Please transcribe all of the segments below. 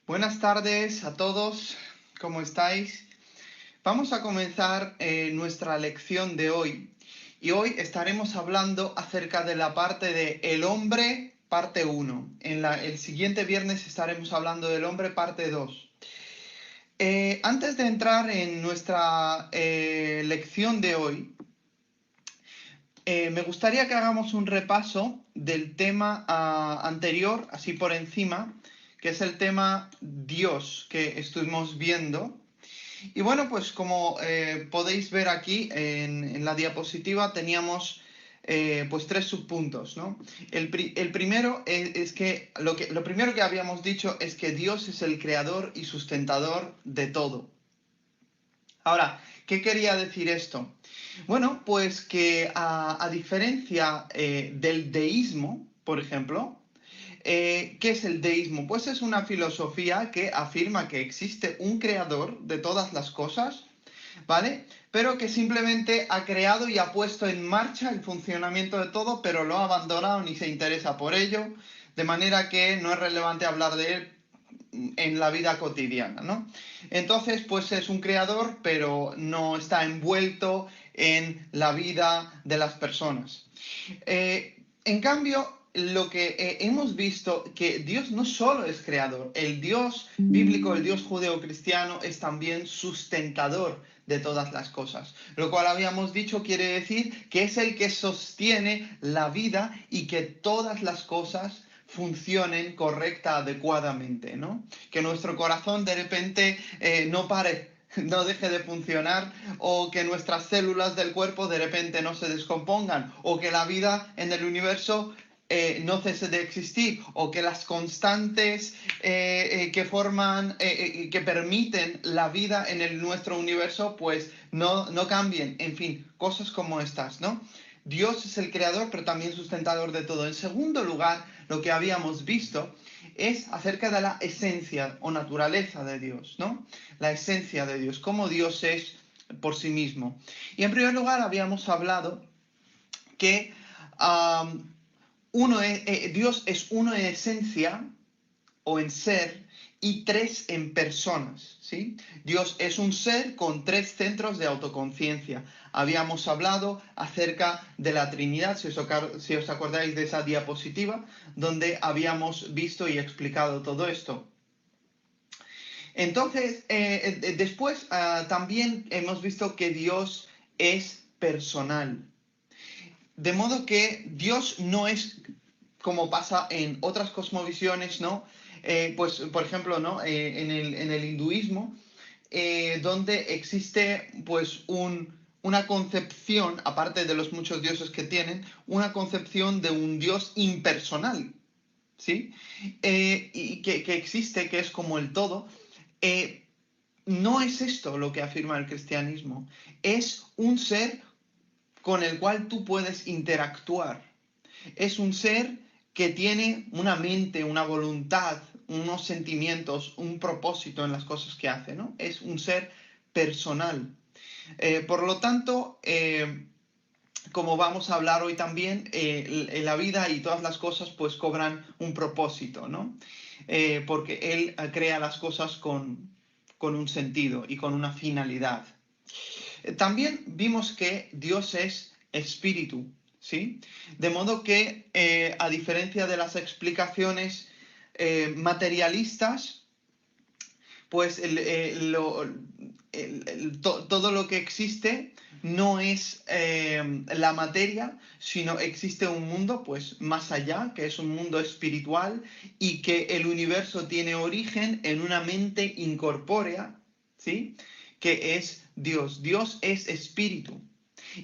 Buenas tardes a todos, ¿cómo estáis? Vamos a comenzar nuestra lección de hoy y hoy estaremos hablando acerca de la parte de el hombre, parte 1. El siguiente viernes estaremos hablando del hombre, parte 2. Antes de entrar en nuestra lección de hoy, me gustaría que hagamos un repaso del tema anterior, así por encima, que es el tema Dios que estuvimos viendo. Y bueno, pues como podéis ver aquí en la diapositiva teníamos pues tres subpuntos, ¿no? El primero es que lo primero que habíamos dicho es que Dios es el creador y sustentador de todo. Ahora, ¿qué quería decir esto? Bueno, pues que a diferencia del deísmo, por ejemplo, ¿qué es el deísmo? Pues es una filosofía que afirma que existe un creador de todas las cosas, ¿vale? Pero que simplemente ha creado y ha puesto en marcha el funcionamiento de todo, pero lo ha abandonado ni se interesa por ello, de manera que no es relevante hablar de él en la vida cotidiana, ¿no? Entonces, pues es un creador, pero no está envuelto en la vida de las personas. En cambio, lo que hemos visto que Dios no solo es creador, el Dios bíblico, el Dios judeocristiano es también sustentador de todas las cosas. Lo cual habíamos dicho quiere decir que es el que sostiene la vida y que todas las cosas funcionen correcta, adecuadamente, ¿no? Que nuestro corazón de repente no pare, no deje de funcionar, o que nuestras células del cuerpo de repente no se descompongan, o que la vida en el universo no cese de existir, o que las constantes que forman, que permiten la vida en nuestro universo, pues no cambien. En fin, cosas como estas, ¿no? Dios es el creador, pero también sustentador de todo. En segundo lugar, lo que habíamos visto es acerca de la esencia o naturaleza de Dios, ¿no? La esencia de Dios, cómo Dios es por sí mismo. Y en primer lugar habíamos hablado que Dios es uno en esencia o en ser y tres en personas, ¿sí? Dios es un ser con tres centros de autoconciencia. Habíamos hablado acerca de la Trinidad, si os acordáis de esa diapositiva, donde habíamos visto y explicado todo esto. Entonces, después también hemos visto que Dios es personal. De modo que Dios no es como pasa en otras cosmovisiones, ¿no? Pues, por ejemplo, ¿no? En el hinduismo, donde existe, pues, una concepción, aparte de los muchos dioses que tienen, una concepción de un Dios impersonal, ¿sí? Y que existe, que es como el todo. No es esto lo que afirma el cristianismo. Es un ser con el cual tú puedes interactuar. Es un ser que tiene una mente, una voluntad, unos sentimientos, un propósito en las cosas que hace, ¿no? Es un ser personal. Por lo tanto, como vamos a hablar hoy también, la vida y todas las cosas pues cobran un propósito, ¿no? Porque Él crea las cosas con un sentido y con una finalidad. También vimos que Dios es espíritu, ¿sí? De modo que, a diferencia de las explicaciones materialistas, pues todo lo que existe no es la materia, sino existe un mundo pues más allá, que es un mundo espiritual, y que el universo tiene origen en una mente incorpórea, ¿sí? Que es Dios. Dios es espíritu.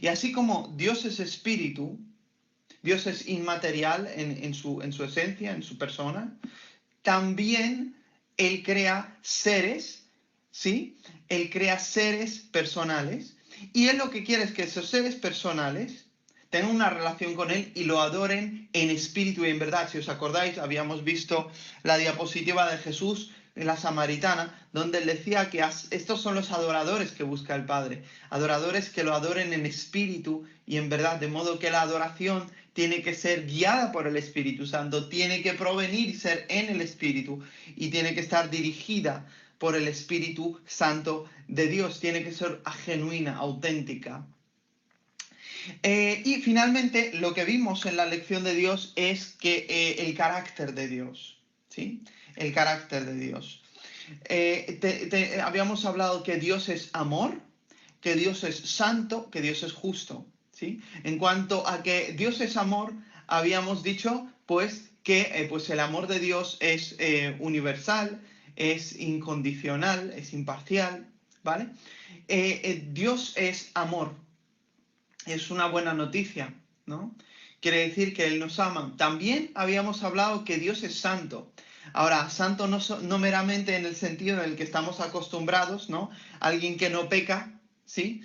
Y así como Dios es espíritu, Dios es inmaterial en su esencia, en su persona, también Él crea seres, ¿sí? Él crea seres personales, y Él lo que quiere es que esos seres personales tengan una relación con Él y lo adoren en espíritu y en verdad. Si os acordáis, habíamos visto la diapositiva de Jesús en la Samaritana, donde Él decía que estos son los adoradores que busca el Padre, adoradores que lo adoren en espíritu y en verdad, de modo que la adoración tiene que ser guiada por el Espíritu Santo, tiene que provenir y ser en el Espíritu y tiene que estar dirigida por el Espíritu Santo de Dios, tiene que ser genuina, auténtica. Y finalmente, lo que vimos en la lección de Dios es que el carácter de Dios, ¿sí? El carácter de Dios. Habíamos hablado que Dios es amor, que Dios es santo, que Dios es justo, ¿sí? En cuanto a que Dios es amor, habíamos dicho, pues, que pues el amor de Dios es universal, es incondicional, es imparcial, ¿vale? Dios es amor. Es una buena noticia, ¿no? Quiere decir que Él nos ama. También habíamos hablado que Dios es santo. Ahora, santo no meramente en el sentido en el que estamos acostumbrados, ¿no? Alguien que no peca, ¿sí?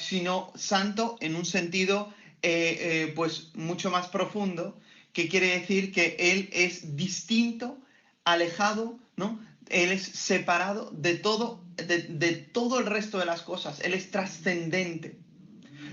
Sino santo en un sentido, pues, mucho más profundo, que quiere decir que Él es distinto, alejado, ¿no? Él es separado de todo el resto de las cosas. Él es trascendente.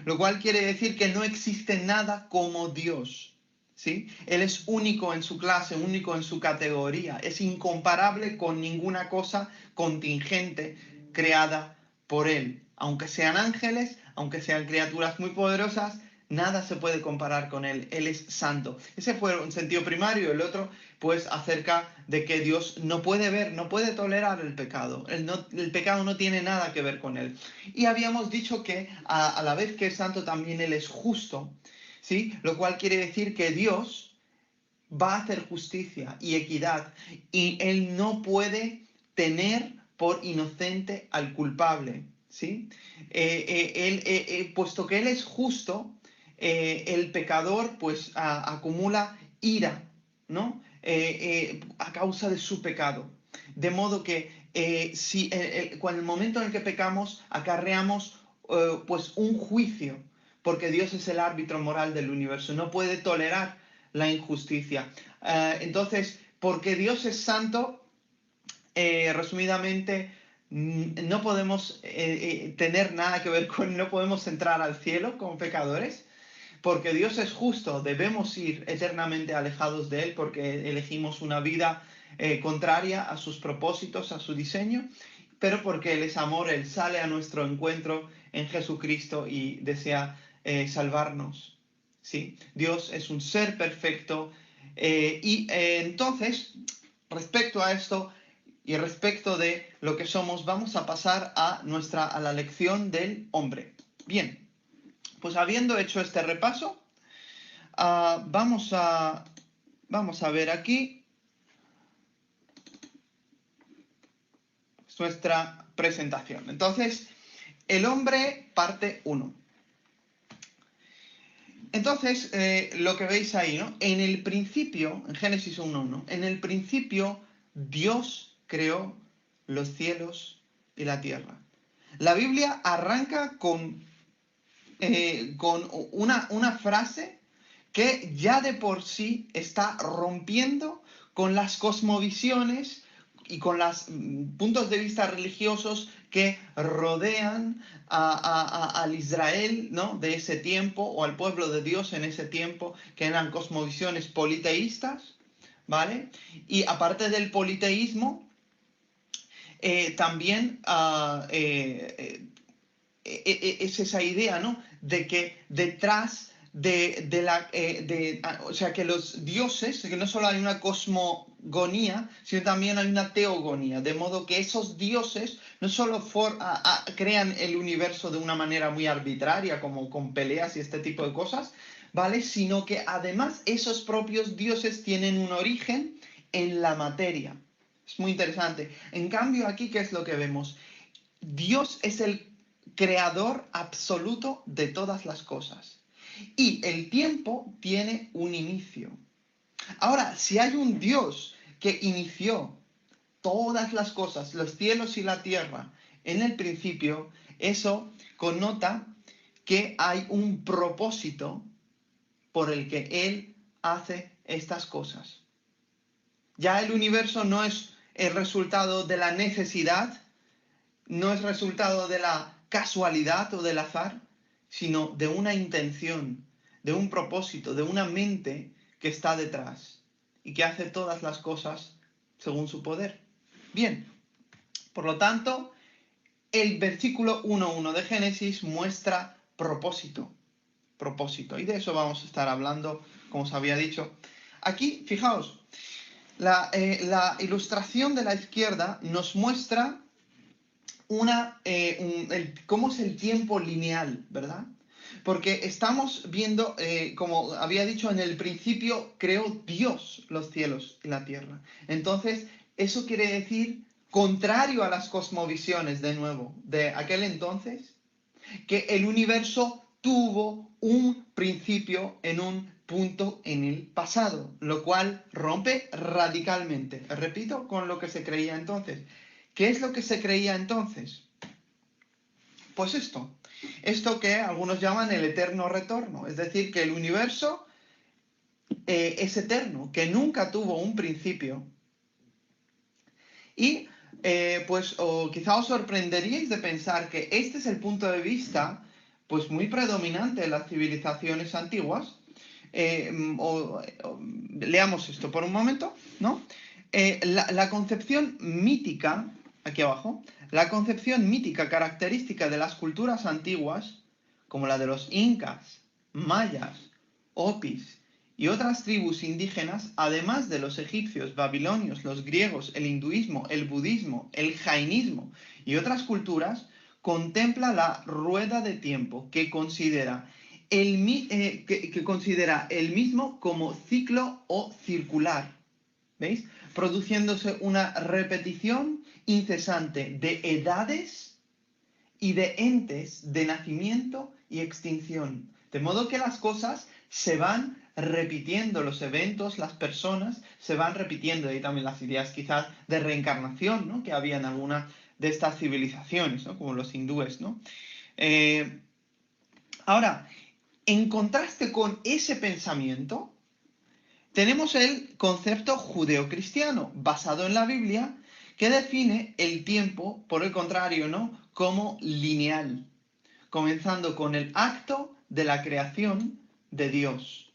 Lo cual quiere decir que no existe nada como Dios, ¿sí? Él es único en su clase, único en su categoría, es incomparable con ninguna cosa contingente creada por Él. Aunque sean ángeles, aunque sean criaturas muy poderosas, nada se puede comparar con Él. Él es santo. Ese fue un sentido primario. El otro, pues, acerca de que Dios no puede ver, no puede tolerar el pecado. El pecado no tiene nada que ver con Él. Y habíamos dicho que a la vez que es santo, también Él es justo, ¿sí? Lo cual quiere decir que Dios va a hacer justicia y equidad y Él no puede tener por inocente al culpable, ¿sí? Puesto que Él es justo, el pecador pues acumula ira, ¿no? A causa de su pecado. De modo que si cuando el momento en el que pecamos acarreamos pues un juicio, porque Dios es el árbitro moral del universo, no puede tolerar la injusticia. Entonces, porque Dios es santo, resumidamente, no podemos tener nada que ver con, no podemos entrar al cielo como pecadores, porque Dios es justo, debemos ir eternamente alejados de Él porque elegimos una vida contraria a sus propósitos, a su diseño, pero porque Él es amor, Él sale a nuestro encuentro en Jesucristo y desea salvarnos. ¿Sí? Dios es un ser perfecto entonces, respecto a esto y respecto de lo que somos, vamos a pasar a la lección del hombre. Bien, pues habiendo hecho este repaso, vamos a ver aquí nuestra presentación. Entonces, el hombre, parte 1. Entonces, lo que veis ahí, ¿no? En el principio, en Génesis 1:1, en el principio Dios creó los cielos y la tierra. La Biblia arranca con una frase que ya de por sí está rompiendo con las cosmovisiones y con los puntos de vista religiosos que rodean al Israel, ¿no? De ese tiempo, o al pueblo de Dios en ese tiempo, que eran cosmovisiones politeístas, ¿vale? Y aparte del politeísmo, también es esa idea, ¿no? De que detrás o sea, que los dioses, que no solo hay una cosmogonía, sino también hay una teogonía, de modo que esos dioses no solo crean el universo de una manera muy arbitraria, como con peleas y este tipo de cosas, ¿vale? Sino que además esos propios dioses tienen un origen en la materia. Es muy interesante. En cambio, aquí, ¿qué es lo que vemos? Dios es el creador absoluto de todas las cosas. Y el tiempo tiene un inicio. Ahora, si hay un Dios que inició todas las cosas, los cielos y la tierra, en el principio, eso connota que hay un propósito por el que Él hace estas cosas. Ya el universo no es el resultado de la necesidad, no es resultado de la casualidad o del azar, sino de una intención, de un propósito, de una mente que está detrás y que hace todas las cosas según su poder. Bien, por lo tanto, el versículo 1.1 de Génesis muestra propósito. Y de eso vamos a estar hablando, como os había dicho. Aquí, fijaos, la ilustración de la izquierda nos muestra cómo es el tiempo lineal, ¿verdad? Porque estamos viendo, como había dicho, en el principio creó Dios los cielos y la tierra. Entonces, eso quiere decir, contrario a las cosmovisiones, de nuevo, de aquel entonces, que el universo tuvo un principio en un punto en el pasado, lo cual rompe radicalmente, repito, con lo que se creía entonces. ¿Qué es lo que se creía entonces? Pues esto que algunos llaman el eterno retorno, es decir, que el universo es eterno, que nunca tuvo un principio. Y pues quizá os sorprenderíais de pensar que este es el punto de vista pues muy predominante en las civilizaciones antiguas. Leamos esto por un momento, ¿no? La concepción mítica, aquí abajo, la concepción mítica característica de las culturas antiguas, como la de los incas, mayas, hopis y otras tribus indígenas, además de los egipcios, babilonios, los griegos, el hinduismo, el budismo, el jainismo y otras culturas, contempla la rueda de tiempo que considera el mismo como ciclo o circular, ¿veis? Produciéndose una repetición incesante de edades y de entes de nacimiento y extinción. De modo que las cosas se van repitiendo, los eventos, las personas se van repitiendo. Y también las ideas quizás de reencarnación, ¿no? Que había en alguna de estas civilizaciones, ¿no? Como los hindúes, ¿no? Ahora, en contraste con ese pensamiento, tenemos el concepto judeocristiano, basado en la Biblia, que define el tiempo, por el contrario, ¿no? Como lineal, comenzando con el acto de la creación de Dios.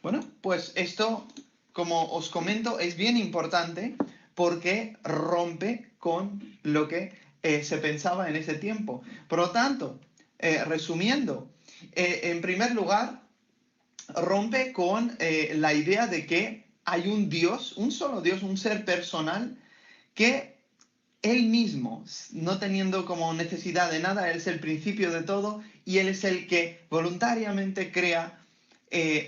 Bueno, pues esto, como os comento, es bien importante porque rompe con lo que se pensaba en ese tiempo. Por lo tanto, resumiendo, en primer lugar, rompe con la idea de que hay un Dios, un solo Dios, un ser personal, que Él mismo, no teniendo como necesidad de nada, Él es el principio de todo y Él es el que voluntariamente crea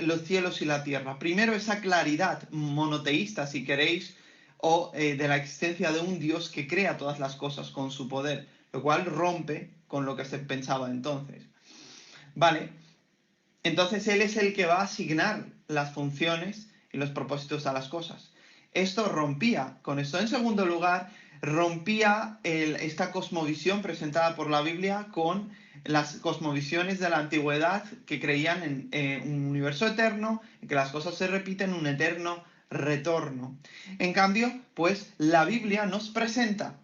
los cielos y la tierra. Primero, esa claridad monoteísta, si queréis, o de la existencia de un Dios que crea todas las cosas con su poder, lo cual rompe con lo que se pensaba entonces. Vale, entonces Él es el que va a asignar las funciones y los propósitos a las cosas. Esto rompía con esto. En segundo lugar, rompía esta cosmovisión presentada por la Biblia con las cosmovisiones de la antigüedad que creían en un universo eterno, en que las cosas se repiten, un eterno retorno. En cambio, pues la Biblia nos presenta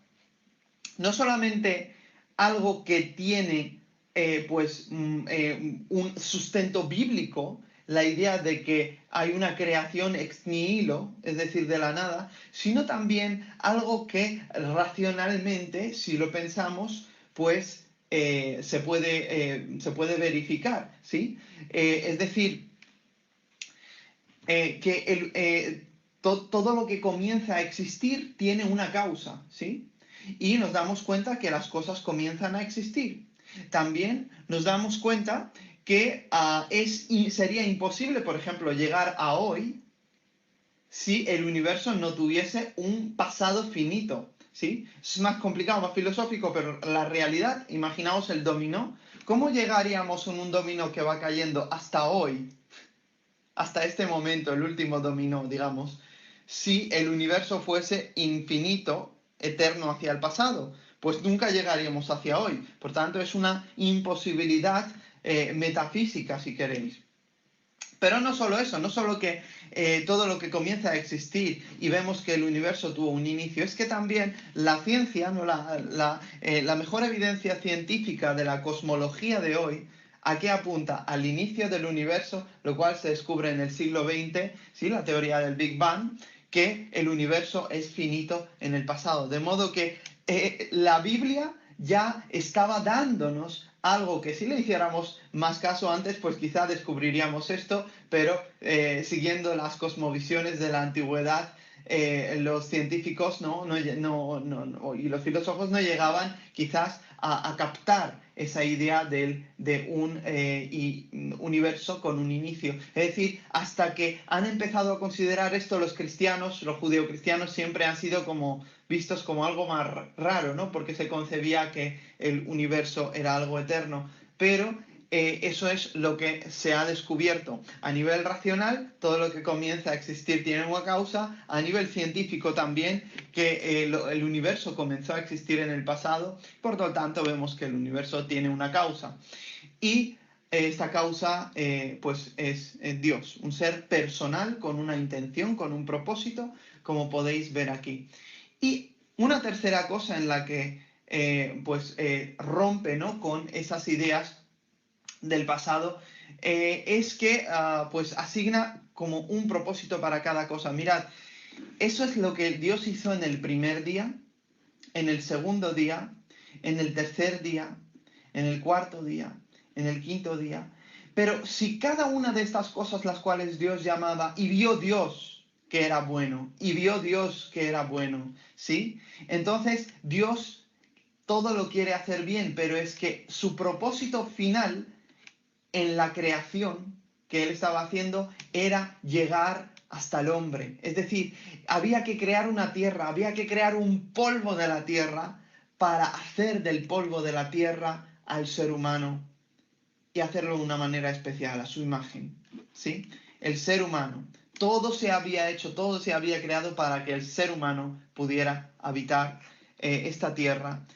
no solamente algo que tiene un sustento bíblico, la idea de que hay una creación ex nihilo, es decir, de la nada, sino también algo que racionalmente, si lo pensamos, pues se puede verificar, ¿sí? Es decir, todo lo que comienza a existir tiene una causa, ¿sí? Y nos damos cuenta que las cosas comienzan a existir. También nos damos cuenta que sería imposible, por ejemplo, llegar a hoy si el universo no tuviese un pasado finito, ¿sí? Es más complicado, más filosófico, pero la realidad, imaginaos el dominó. ¿Cómo llegaríamos en un dominó que va cayendo hasta hoy? Hasta este momento, el último dominó, digamos, si el universo fuese infinito, eterno hacia el pasado, pues nunca llegaríamos hacia hoy. Por tanto, es una imposibilidad metafísica, si queréis. Pero no solo eso, no solo que todo lo que comienza a existir y vemos que el universo tuvo un inicio, es que también la ciencia, ¿no? la mejor evidencia científica de la cosmología de hoy ¿A qué apunta? Al inicio del universo, lo cual se descubre en el siglo XX, ¿sí? La teoría del Big Bang, que el universo es finito en el pasado. De modo que la Biblia ya estaba dándonos algo que si le hiciéramos más caso antes, pues quizá descubriríamos esto, pero siguiendo las cosmovisiones de la antigüedad, los científicos y los filósofos no llegaban quizás a captar esa idea de un universo con un inicio. Es decir, hasta que han empezado a considerar esto los cristianos, los judeocristianos siempre han sido como vistos como algo más raro, ¿no? Porque se concebía que el universo era algo eterno. Pero eso es lo que se ha descubierto. A nivel racional, todo lo que comienza a existir tiene una causa. A nivel científico también, que el universo comenzó a existir en el pasado. Por lo tanto, vemos que el universo tiene una causa. Y esta causa, pues, es Dios. Un ser personal con una intención, con un propósito, como podéis ver aquí. Y una tercera cosa en la que rompe, ¿no?, con esas ideas del pasado, es que pues asigna como un propósito para cada cosa. Mirad, eso es lo que Dios hizo en el primer día, en el segundo día, en el tercer día, en el cuarto día, en el quinto día. Pero si cada una de estas cosas las cuales Dios llamaba, y vio Dios que era bueno, y vio Dios que era bueno, ¿sí? Entonces Dios todo lo quiere hacer bien, pero es que su propósito final en la creación que él estaba haciendo era llegar hasta el hombre. Es decir, había que crear una tierra, había que crear un polvo de la tierra para hacer del polvo de la tierra al ser humano y hacerlo de una manera especial, a su imagen. ¿Sí? El ser humano. Todo se había hecho, todo se había creado para que el ser humano pudiera habitar esta tierra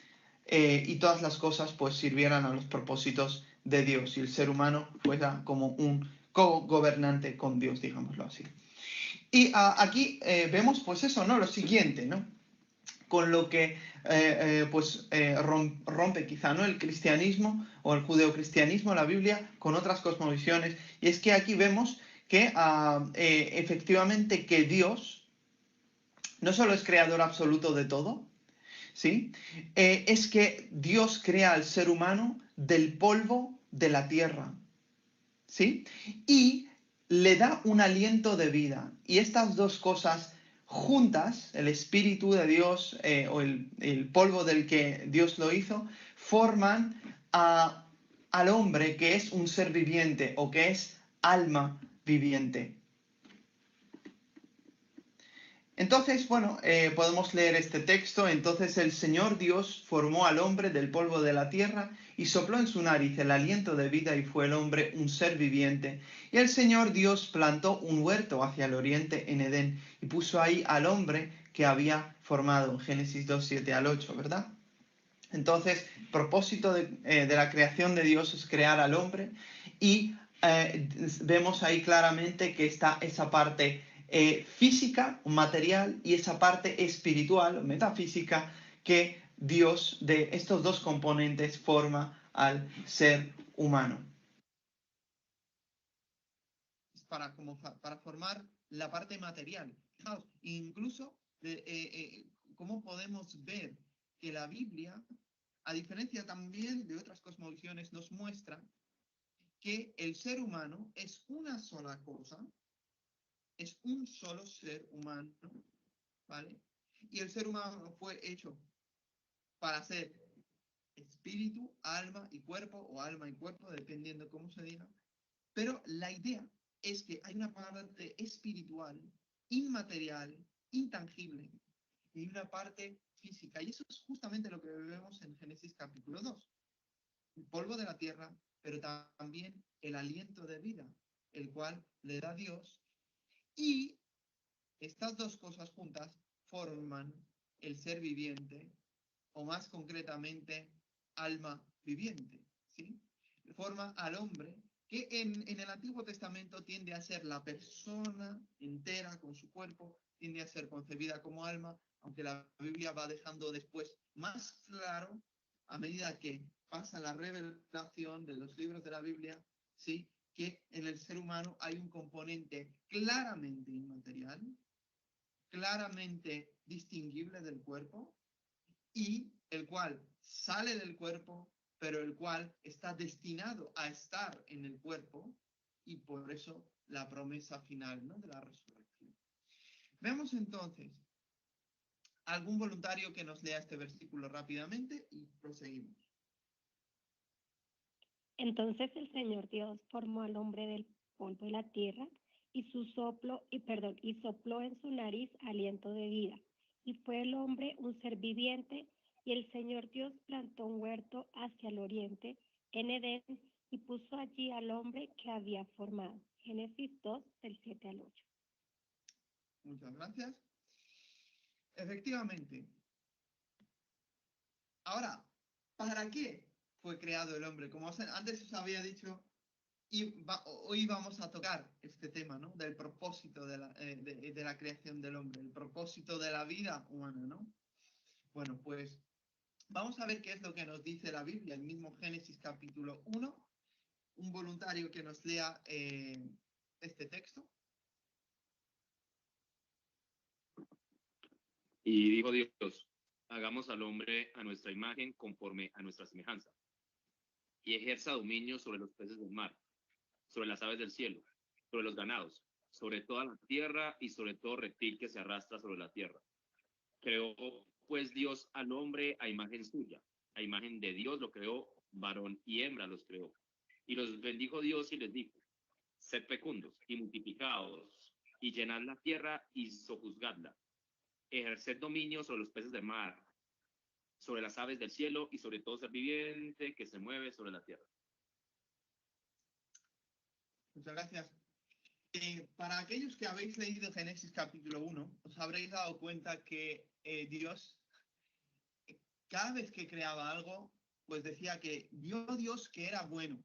y todas las cosas pues sirvieran a los propósitos de Dios y el ser humano fuera como un co-gobernante con Dios, digámoslo así. Y aquí vemos pues eso, ¿no? Lo siguiente, ¿no? Con lo que rompe quizá, ¿no?, el cristianismo o el judeocristianismo, la Biblia, con otras cosmovisiones. Y es que aquí vemos que efectivamente que Dios no solo es creador absoluto de todo, ¿sí? Es que Dios crea al ser humano del polvo de la tierra, ¿sí? Y le da un aliento de vida. Y estas dos cosas juntas, el Espíritu de Dios o el polvo del que Dios lo hizo, forman al hombre que es un ser viviente o que es alma viviente. Entonces, bueno, podemos leer este texto. Entonces el Señor Dios formó al hombre del polvo de la tierra y sopló en su nariz el aliento de vida y fue el hombre un ser viviente. Y el Señor Dios plantó un huerto hacia el oriente en Edén y puso ahí al hombre que había formado. Génesis 2, 7 al 8, ¿verdad? Entonces, propósito de la creación de Dios es crear al hombre y vemos ahí claramente que está esa parte física, material, y esa parte espiritual, metafísica, que Dios de estos dos componentes forma al ser humano. Para formar la parte material. Fijaos, incluso cómo podemos ver que la Biblia, a diferencia también de otras cosmovisiones, nos muestra que el ser humano es una sola cosa, es un solo ser humano, ¿vale? Y el ser humano fue hecho para ser espíritu, alma y cuerpo, o alma y cuerpo, dependiendo cómo se diga. Pero la idea es que hay una parte espiritual, inmaterial, intangible, y una parte física. Y eso es justamente lo que vemos en Génesis capítulo 2. El polvo de la tierra, pero también el aliento de vida, el cual le da Dios. Y estas dos cosas juntas forman el ser viviente, o más concretamente, alma viviente, ¿sí? Forma al hombre que en el Antiguo Testamento tiende a ser la persona entera con su cuerpo, tiende a ser concebida como alma, aunque la Biblia va dejando después más claro, a medida que pasa la revelación de los libros de la Biblia, ¿sí? Que en el ser humano hay un componente claramente inmaterial, claramente distinguible del cuerpo, y el cual sale del cuerpo, pero el cual está destinado a estar en el cuerpo, y por eso la promesa final, ¿no?, de la resurrección. Veamos entonces algún voluntario que nos lea este versículo rápidamente y proseguimos. Entonces el Señor Dios formó al hombre del polvo de la tierra y sopló en su nariz aliento de vida. Y fue el hombre un ser viviente, y el Señor Dios plantó un huerto hacia el oriente, en Edén, y puso allí al hombre que había formado. Génesis 2, del 7 al 8. Muchas gracias. Efectivamente. Ahora, ¿para qué fue creado el hombre? Como antes os había dicho, hoy vamos a tocar este tema, ¿no?, del propósito de la creación del hombre, el propósito de la vida humana, ¿no? Bueno, pues vamos a ver qué es lo que nos dice la Biblia, el mismo Génesis capítulo 1. Un voluntario que nos lea este texto. Y dijo Dios, hagamos al hombre a nuestra imagen conforme a nuestra semejanza, y ejerza dominio sobre los peces del mar, sobre las aves del cielo, sobre los ganados, sobre toda la tierra y sobre todo reptil que se arrastra sobre la tierra. Creó pues Dios al hombre a imagen suya, a imagen de Dios lo creó, varón y hembra los creó. Y los bendijo Dios y les dijo, sed fecundos y multiplicaos, y llenad la tierra y sojuzgadla. Ejerced dominio sobre los peces del mar, sobre las aves del cielo y sobre todo ser viviente que se mueve sobre la tierra. Muchas gracias. Para aquellos que habéis leído Génesis capítulo 1, os habréis dado cuenta que Dios, cada vez que creaba algo, pues decía que vio Dios que era bueno,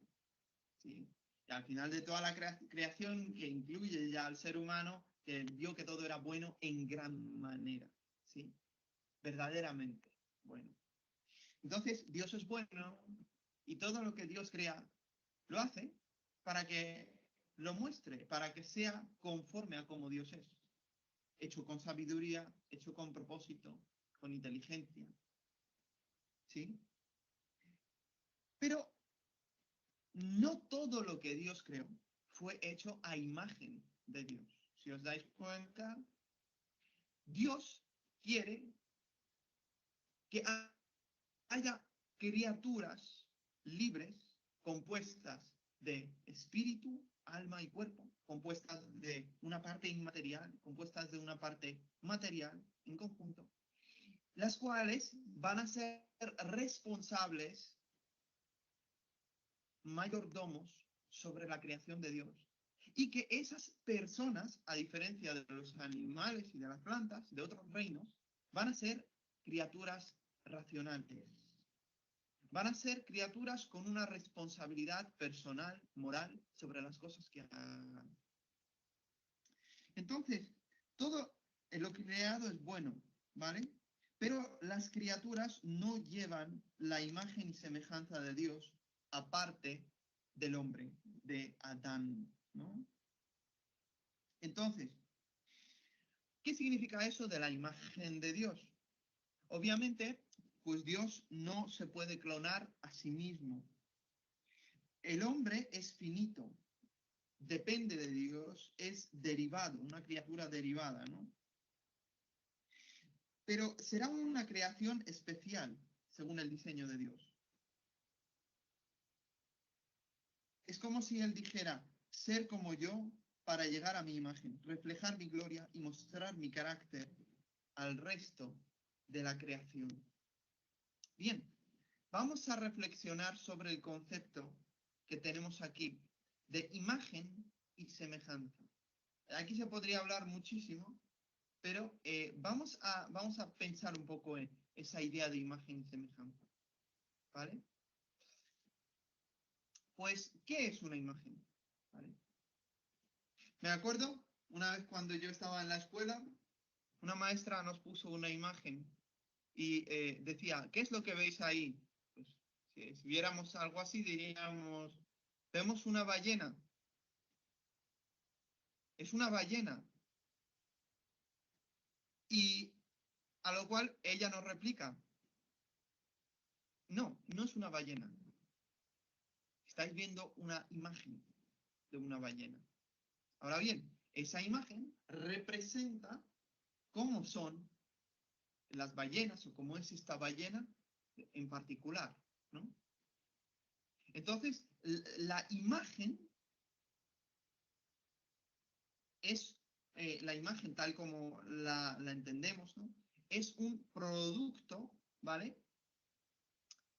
¿sí? Y al final de toda la creación, que incluye ya al ser humano, que vio que todo era bueno en gran manera, ¿sí? Verdaderamente bueno. Entonces, Dios es bueno y todo lo que Dios crea lo hace para que lo muestre, para que sea conforme a como Dios es. Hecho con sabiduría, hecho con propósito, con inteligencia. ¿Sí? Pero no todo lo que Dios creó fue hecho a imagen de Dios. Si os dais cuenta, Dios quiere que haya criaturas libres, compuestas de espíritu, alma y cuerpo, compuestas de una parte inmaterial, compuestas de una parte material en conjunto, las cuales van a ser responsables, mayordomos sobre la creación de Dios. Y que esas personas, a diferencia de los animales y de las plantas, de otros reinos, van a ser criaturas racionales. Van a ser criaturas con una responsabilidad personal, moral, sobre las cosas que hagan. Entonces, todo lo creado es bueno, ¿vale? Pero las criaturas no llevan la imagen y semejanza de Dios aparte del hombre, de Adán, ¿no? Entonces, ¿qué significa eso de la imagen de Dios? Obviamente, pues Dios no se puede clonar a sí mismo. El hombre es finito, depende de Dios, es derivado, una criatura derivada, ¿no? Pero será una creación especial, según el diseño de Dios. Es como si Él dijera, ser como yo para llegar a mi imagen, reflejar mi gloria y mostrar mi carácter al resto de la creación. Bien, vamos a reflexionar sobre el concepto que tenemos aquí de imagen y semejanza. Aquí se podría hablar muchísimo, pero vamos a pensar un poco en esa idea de imagen y semejanza. ¿Vale? Pues, ¿qué es una imagen? ¿Vale? Me acuerdo una vez cuando yo estaba en la escuela, una maestra nos puso una imagen y decía, ¿qué es lo que veis ahí? Pues Que si viéramos algo así, diríamos, vemos una ballena. Es una ballena. Y a lo cual ella nos replica, no, no es una ballena. Estáis viendo una imagen de una ballena. Ahora bien, esa imagen representa cómo son las ballenas o cómo es esta ballena en particular, ¿no? Entonces, la imagen es, la imagen tal como la entendemos, ¿no? Es un producto, ¿vale?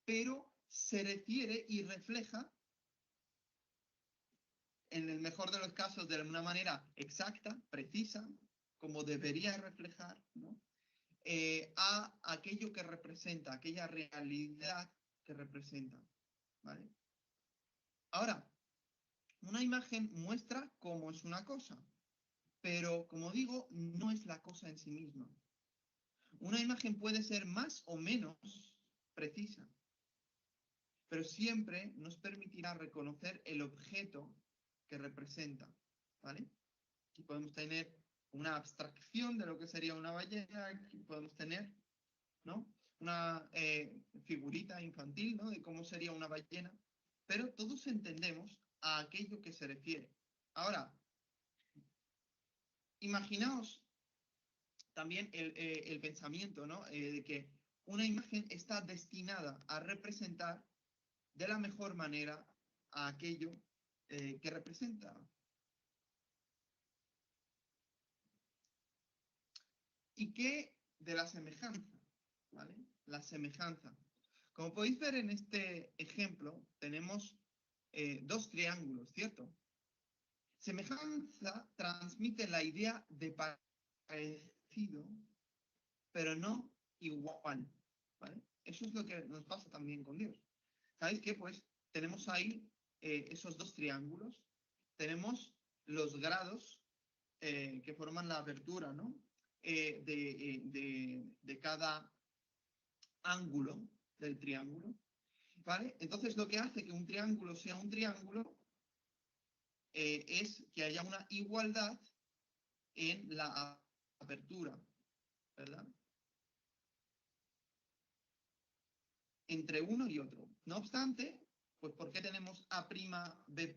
Pero se refiere y refleja, en el mejor de los casos, de una manera exacta, precisa, como debería reflejar, ¿no? A aquello que representa, aquella realidad que representa, ¿vale? Ahora, una imagen muestra cómo es una cosa, pero como digo, no es la cosa en sí misma. Una imagen puede ser más o menos precisa, pero siempre nos permitirá reconocer el objeto que representa, ¿vale? Aquí podemos tener una abstracción de lo que sería una ballena, aquí podemos tener, ¿no? Una figurita infantil, ¿no? De cómo sería una ballena, pero todos entendemos a aquello que se refiere. Ahora, imaginaos también el pensamiento, ¿no? De que una imagen está destinada a representar de la mejor manera a aquello que representa. ¿Y qué de la semejanza? ¿Vale? La semejanza. Como podéis ver en este ejemplo, tenemos dos triángulos, ¿cierto? Semejanza transmite la idea de parecido, pero no igual, ¿vale? Eso es lo que nos pasa también con Dios. ¿Sabéis qué? Pues tenemos ahí esos dos triángulos, tenemos los grados que forman la abertura, ¿no? De cada ángulo del triángulo, ¿vale? Entonces lo que hace que un triángulo sea un triángulo es que haya una igualdad en la apertura, ¿verdad? Entre uno y otro. No obstante, pues ¿por qué tenemos A', B',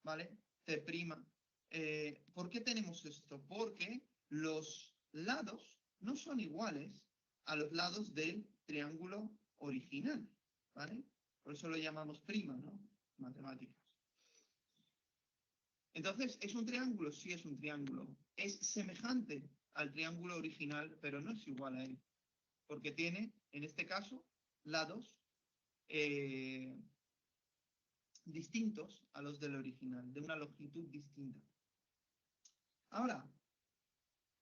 ¿vale? C'. ¿Por qué tenemos esto? Porque los lados no son iguales a los lados del triángulo original, ¿vale? Por eso lo llamamos prima, ¿no? Matemáticas. Entonces, ¿es un triángulo? Sí, es un triángulo. Es semejante al triángulo original, pero no es igual a él. Porque tiene, en este caso, lados distintos a los del original, de una longitud distinta. Ahora,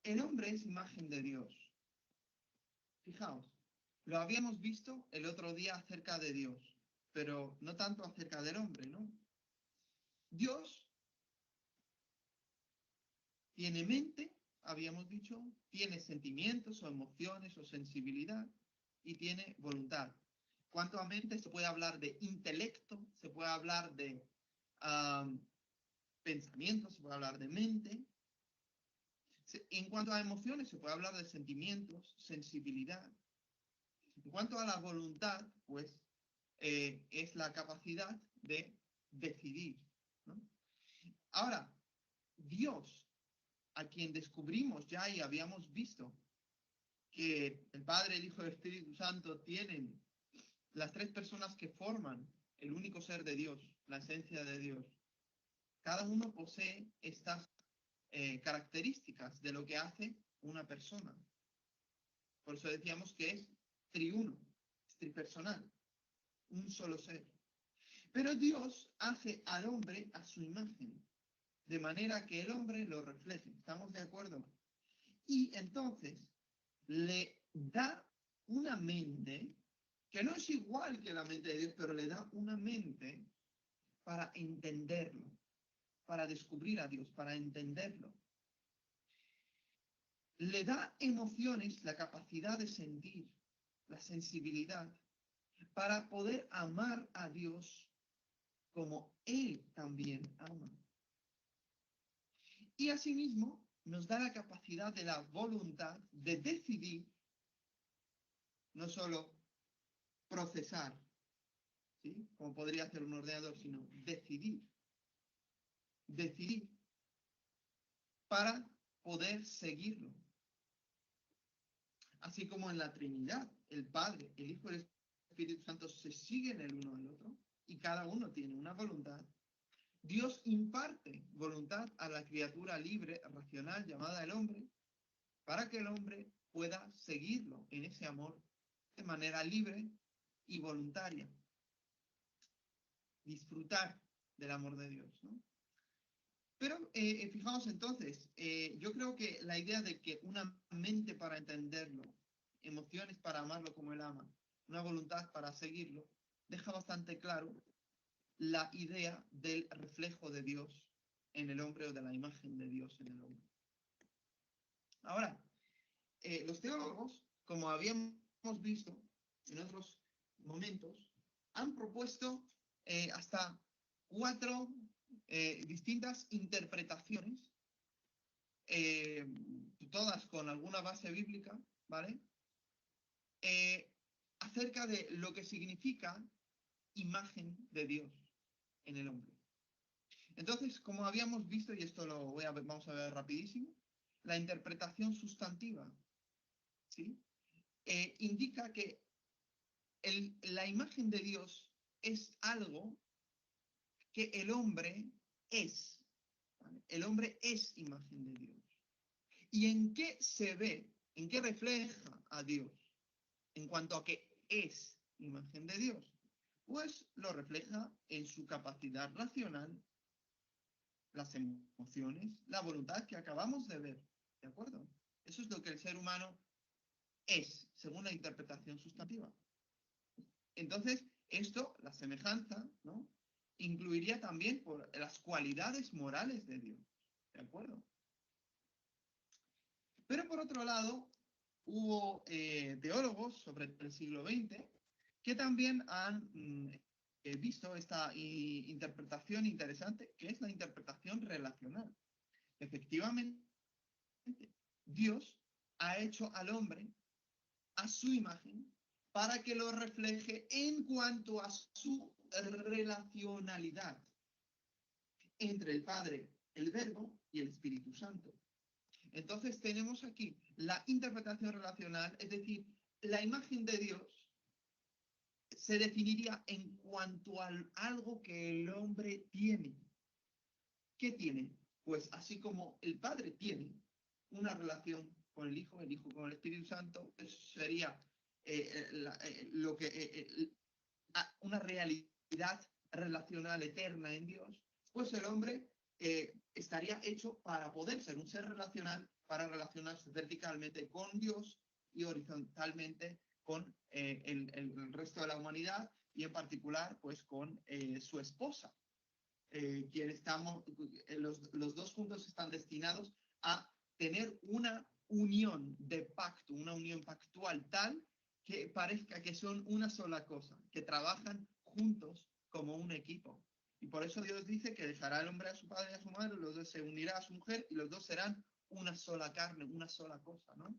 el hombre es imagen de Dios. Fijaos, lo habíamos visto el otro día acerca de Dios, pero no tanto acerca del hombre, ¿no? Dios tiene mente, habíamos dicho, tiene sentimientos o emociones o sensibilidad y tiene voluntad. Cuanto a mente, se puede hablar de intelecto, se puede hablar de pensamiento, se puede hablar de mente. En cuanto a emociones, se puede hablar de sentimientos, sensibilidad. En cuanto a la voluntad, pues es la capacidad de decidir, ¿no? Ahora, Dios, a quien descubrimos ya y habíamos visto que el Padre, el Hijo y el Espíritu Santo tienen las tres personas que forman el único ser de Dios, la esencia de Dios. Cada uno posee estas características de lo que hace una persona. Por eso decíamos que es triuno, es tripersonal, un solo ser. Pero Dios hace al hombre a su imagen, de manera que el hombre lo refleje. ¿Estamos de acuerdo? Y entonces le da una mente que no es igual que la mente de Dios, pero le da una mente para entenderlo, para descubrir a Dios, para entenderlo. Le da emociones, la capacidad de sentir, la sensibilidad. para poder amar a Dios como Él también ama. Y asimismo nos da la capacidad de la voluntad de decidir, no solo procesar, ¿sí?, como podría hacer un ordenador, sino decidir para poder seguirlo. Así como en la Trinidad, el Padre, el Hijo y el Espíritu Santo se siguen el uno al otro y cada uno tiene una voluntad. Dios imparte voluntad a la criatura libre, racional, llamada el hombre, para que el hombre pueda seguirlo en ese amor de manera libre y voluntaria. Disfrutar del amor de Dios, ¿no? Pero fijaos entonces, yo creo que la idea de que una mente para entenderlo, emociones para amarlo como Él ama, una voluntad para seguirlo, deja bastante claro la idea del reflejo de Dios en el hombre o de la imagen de Dios en el hombre. Ahora, los teólogos, como habíamos visto en otros momentos, han propuesto hasta 4 distintas interpretaciones, todas con alguna base bíblica, ¿vale? Acerca de lo que significa imagen de Dios en el hombre. Entonces, como habíamos visto, y esto vamos a ver rapidísimo, la interpretación sustantiva, ¿sí?, indica que la imagen de Dios es algo que el hombre es. ¿Vale? El hombre es imagen de Dios. ¿Y en qué se ve? ¿En qué refleja a Dios? En cuanto a que es imagen de Dios. Pues lo refleja en su capacidad racional, las emociones, la voluntad que acabamos de ver. ¿De acuerdo? Eso es lo que el ser humano es, según la interpretación sustantiva. Entonces, esto, la semejanza, ¿no?, incluiría también por las cualidades morales de Dios. ¿De acuerdo? Pero por otro lado, hubo teólogos sobre el siglo XX que también han visto esta interpretación interesante, que es la interpretación relacional. Efectivamente, Dios ha hecho al hombre a su imagen para que lo refleje en cuanto a su relacionalidad entre el Padre, el Verbo y el Espíritu Santo. Entonces tenemos aquí la interpretación relacional, es decir, la imagen de Dios se definiría en cuanto a algo que el hombre tiene. ¿Qué tiene? Pues así como el Padre tiene una relación con el Hijo con el Espíritu Santo, eso sería una realidad relacional eterna en Dios, pues el hombre estaría hecho para poder ser un ser relacional, para relacionarse verticalmente con Dios y horizontalmente con el resto de la humanidad y en particular pues con su esposa. Los dos juntos están destinados a tener una unión de pacto, una unión pactual tal que parezca que son una sola cosa, que trabajan juntos como un equipo. Y por eso Dios dice que dejará el hombre a su padre y a su madre, los dos se unirá a su mujer y los dos serán una sola carne, una sola cosa, ¿no?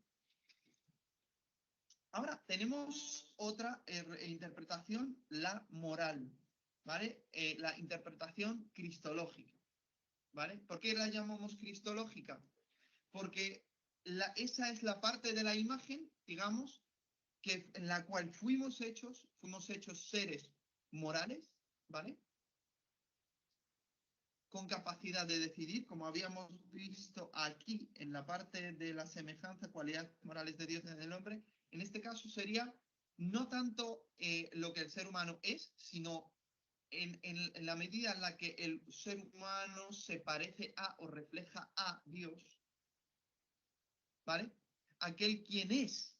Ahora, tenemos otra interpretación, la moral, ¿vale? La interpretación cristológica, ¿vale? ¿Por qué la llamamos cristológica? Porque esa es la parte de la imagen, digamos, en la cual fuimos hechos seres morales, ¿vale? Con capacidad de decidir, como habíamos visto aquí en la parte de la semejanza, cualidades morales de Dios en el hombre. En este caso sería no tanto lo que el ser humano es, sino en la medida en la que el ser humano se parece a o refleja a Dios, ¿vale? Aquel quien es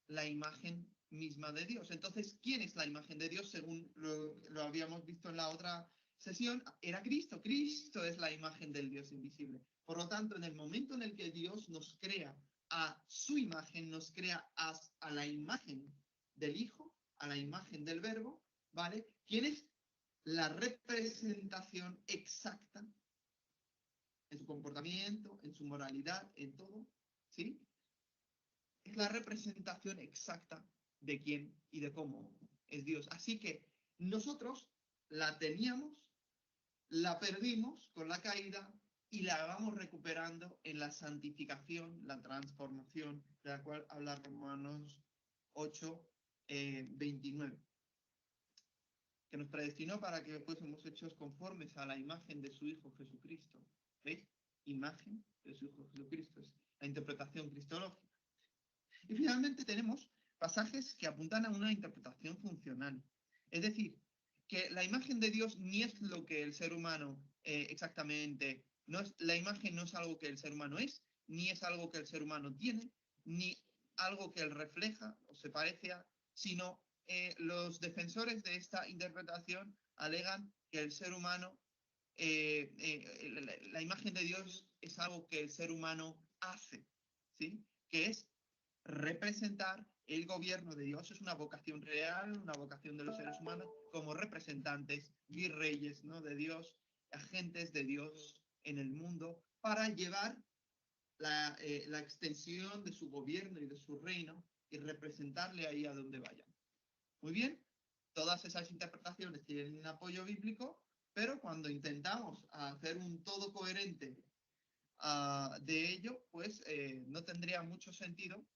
la imagen misma de Dios. Entonces, ¿quién es la imagen de Dios? Según lo habíamos visto en la otra sesión, era Cristo. Cristo es la imagen del Dios invisible. Por lo tanto, en el momento en el que Dios nos crea a su imagen, nos crea a la imagen del Hijo, a la imagen del Verbo, ¿vale? ¿Quién es la representación exacta en su comportamiento, en su moralidad, en todo? ¿Sí? Es la representación exacta de quién y de cómo es Dios. Así que nosotros la teníamos, la perdimos con la caída y la vamos recuperando en la santificación, la transformación, de la cual habla Romanos 8, 29, que nos predestinó para que fuésemos hechos conformes a la imagen de su Hijo Jesucristo. ¿Veis? Imagen de su Hijo Jesucristo, es la interpretación cristológica. Y finalmente tenemos pasajes que apuntan a una interpretación funcional. Es decir, que la imagen de Dios ni es lo que el ser humano exactamente, no es, la imagen no es algo que el ser humano es, ni es algo que el ser humano tiene, ni algo que él refleja o se parece a, sino los defensores de esta interpretación alegan que el ser humano, la imagen de Dios es algo que el ser humano hace, ¿sí? Que es representar el gobierno de Dios. Es una vocación real, una vocación de los seres humanos como representantes, virreyes, ¿no?, de Dios, agentes de Dios en el mundo, para llevar la extensión de su gobierno y de su reino y representarle ahí a donde vayan. Muy bien, todas esas interpretaciones tienen apoyo bíblico, pero cuando intentamos hacer un todo coherente de ello, pues no tendría mucho sentido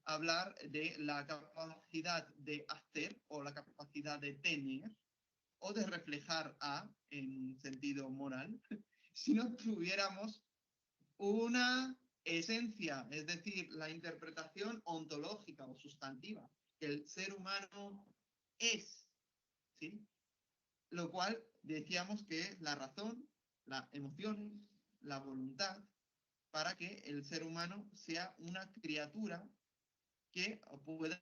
hablar de la capacidad de hacer o la capacidad de tener o de reflejar en sentido moral, si no tuviéramos una esencia, es decir, la interpretación ontológica o sustantiva que el ser humano es, ¿sí? Lo cual decíamos que es la razón, las emociones, la voluntad, para que el ser humano sea una criatura que pueda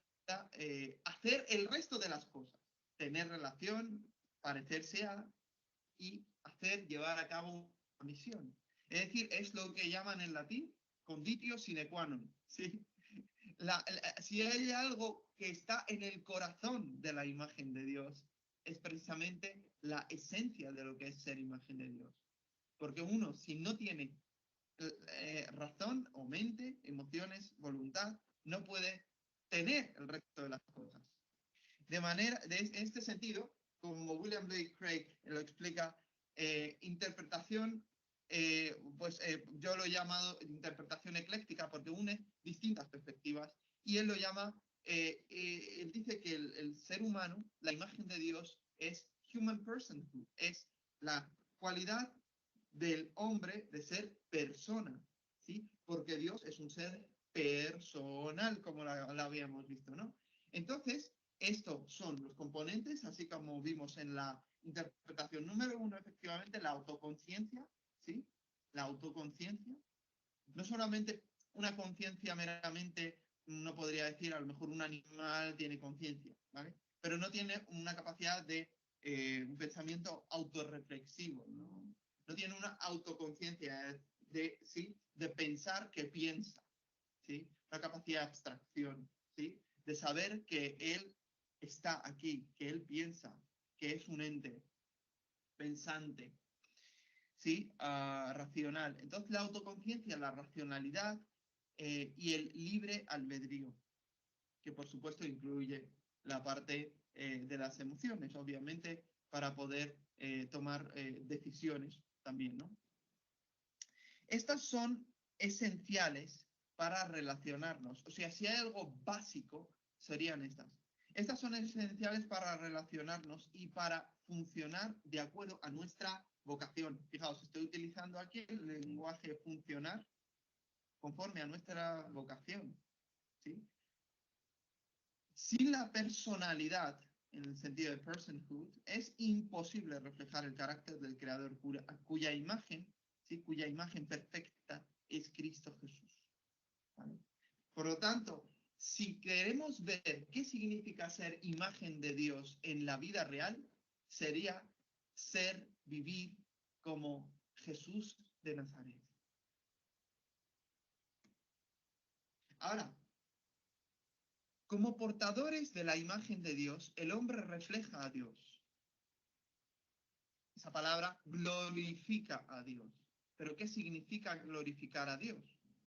hacer el resto de las cosas, tener relación, parecerse a y llevar a cabo una misión. Es decir, es lo que llaman en latín conditio sine qua non, ¿sí? Si hay algo que está en el corazón de la imagen de Dios, es precisamente la esencia de lo que es ser imagen de Dios. Porque uno, si no tiene razón o mente, emociones, voluntad, no puede tener el resto de las cosas. En este sentido, como William Blake Craig lo explica, interpretación, yo lo he llamado interpretación ecléctica porque une distintas perspectivas, y él lo llama, él dice que el ser humano, la imagen de Dios, es human personhood, es la cualidad del hombre de ser persona, ¿sí? Porque Dios es un ser personal, como la habíamos visto, ¿no? Entonces, estos son los componentes, así como vimos en la interpretación número 1, efectivamente, la autoconciencia, ¿sí? La autoconciencia. No solamente una conciencia meramente, no podría decir, a lo mejor un animal tiene conciencia, ¿vale? Pero no tiene una capacidad de un pensamiento autorreflexivo, ¿no? No tiene una autoconciencia de pensar que piensa, ¿sí? Una capacidad de abstracción, ¿sí? De saber que él está aquí, que él piensa, que es un ente pensante, ¿sí? Racional. Entonces la autoconciencia, la racionalidad y el libre albedrío, que por supuesto incluye la parte de las emociones, obviamente, para poder tomar decisiones también, ¿no? Estas son esenciales para relacionarnos. O sea, si hay algo básico, serían estas. Estas son esenciales para relacionarnos y para funcionar de acuerdo a nuestra vocación. Fijaos, estoy utilizando aquí el lenguaje funcionar conforme a nuestra vocación, ¿sí? Sin la personalidad, en el sentido de personhood, es imposible reflejar el carácter del Creador, cuya imagen, ¿sí?, cuya imagen perfecta es Cristo Jesús, ¿vale? Por lo tanto, si queremos ver qué significa ser imagen de Dios en la vida real, sería vivir como Jesús de Nazaret. Ahora, Como portadores de la imagen de Dios, el hombre refleja a Dios. Esa palabra glorifica a Dios. ¿Pero qué significa glorificar a Dios?